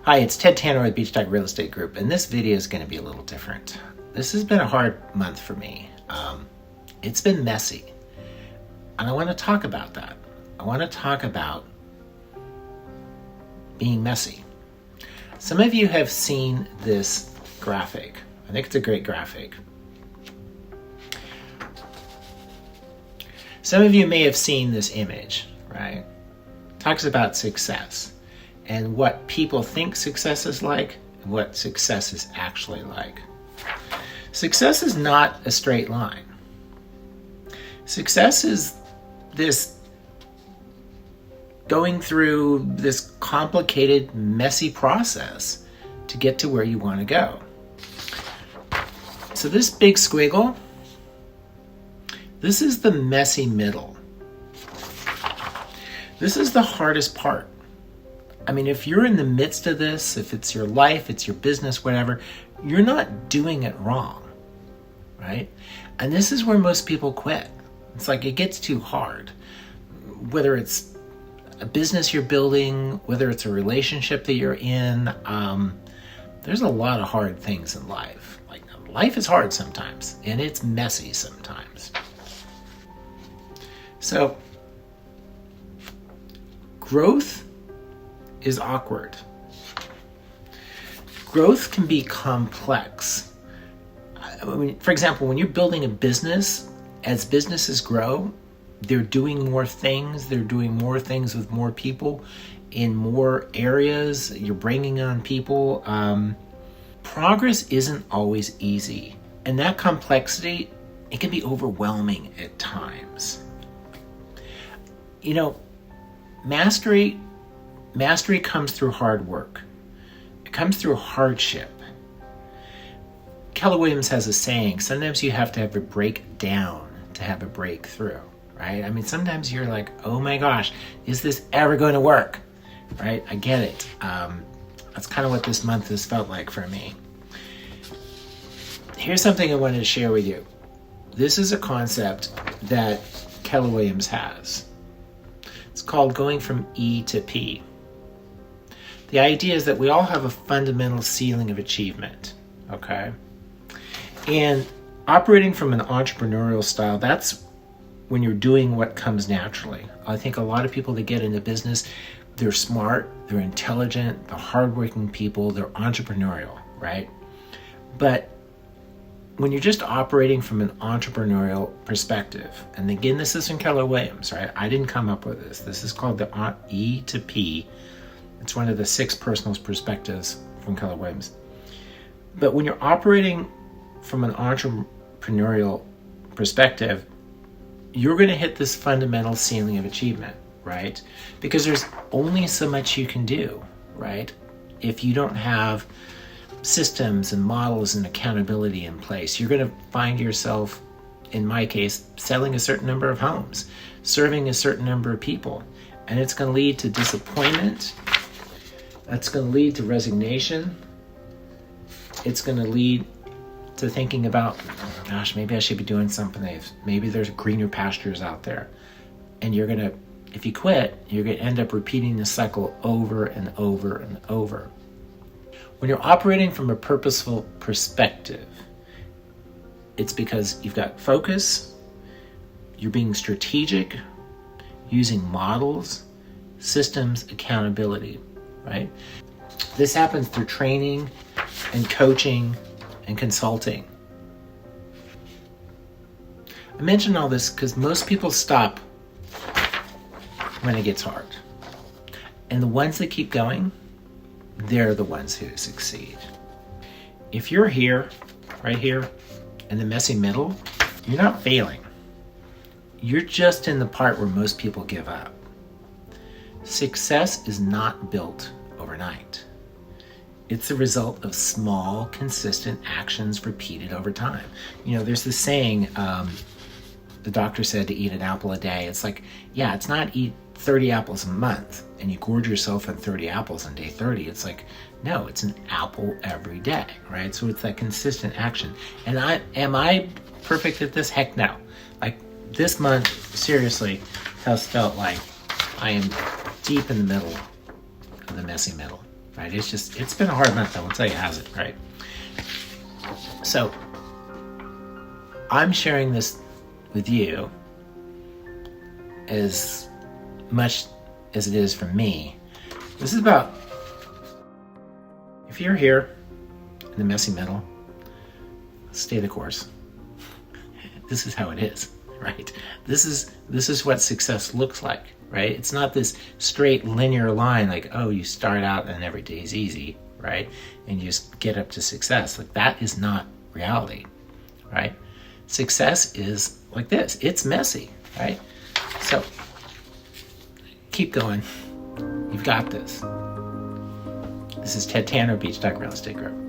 Hi, it's Ted Tanner with Beach Dog Real Estate Group, and this video is going to be a little different. This has been a hard month for me. It's been messy, and I want to talk about that. I want to talk about being messy. Some of you have seen this graphic. I think it's a great graphic. Some of you may have seen this image, right? It talks about success and what people think success is like and what success is actually like. Success is not a straight line. Success is this going through this complicated, messy process to get to where you want to go. So this big squiggle, this is the messy middle. This is the hardest part. I mean, if you're in the midst of this, if it's your life, it's your business, whatever, you're not doing it wrong, right? And this is where most people quit. It's like it gets too hard. Whether it's a business you're building, whether it's a relationship that you're in, there's a lot of hard things in life. Like, life is hard sometimes, and it's messy sometimes. So, growth is awkward. Growth can be complex. I mean, for example, when you're building a business, as businesses grow, they're doing more things. They're doing more things with more people in more areas. You're bringing on people. Progress isn't always easy. And that complexity, it can be overwhelming at times. You know, mastery comes through hard work. It comes through hardship. Keller Williams has a saying, sometimes you have to have a breakdown to have a breakthrough, right? I mean, sometimes you're like, oh my gosh, is this ever going to work, right? I get it. That's kind of what this month has felt like for me. Here's something I wanted to share with you. This is a concept that Keller Williams has. It's called going from E to P. The idea is that we all have a fundamental ceiling of achievement, okay? And operating from an entrepreneurial style, that's when you're doing what comes naturally. I think a lot of people that get into business, they're smart, they're intelligent, they're hardworking people, they're entrepreneurial, right? But when you're just operating from an entrepreneurial perspective, and again, this is from Keller Williams, right? I didn't come up with this. This is called the E to P. It's one of the 6 personal perspectives from Keller Williams. But when you're operating from an entrepreneurial perspective, you're going to hit this fundamental ceiling of achievement, right? Because there's only so much you can do, right? If you don't have systems and models and accountability in place, you're going to find yourself, in my case, selling a certain number of homes, serving a certain number of people, and it's going to lead to disappointment. That's going to lead to resignation. It's going to lead to thinking about, gosh, maybe I should be doing something. Maybe there's greener pastures out there. And you're going to, if you quit, you're going to end up repeating the cycle over and over and over. When you're operating from a purposeful perspective, it's because you've got focus, you're being strategic, using models, systems, accountability, right? This happens through training and coaching and consulting. I mention all this because most people stop when it gets hard. And the ones that keep going, they're the ones who succeed. If you're here, right here, in the messy middle, you're not failing. You're just in the part where most people give up. Success is not built overnight. It's the result of small, consistent actions repeated over time. You know, there's this saying, the doctor said to eat an apple a day. It's like, yeah, it's not eat 30 apples a month and you gorge yourself on 30 apples on day 30. It's like, no, it's an apple every day, right? So it's that consistent action. And am I perfect at this? Heck no. Like, this month, seriously, has felt like I am deep in the middle of the messy middle. right? It's been a hard month, I will tell you, has it, right? So I'm sharing this with you as much as it is from me. This is about, if you're here in the messy middle, stay the course. This is how it is, right? This is what success looks like, right? It's not this straight linear line like, oh, you start out and every day is easy, right? And you just get up to success. Like, that is not reality, right? Success is like this. It's messy, right? So keep going. You've got this. This is Ted Tanner, Beach Duck Real Estate Group.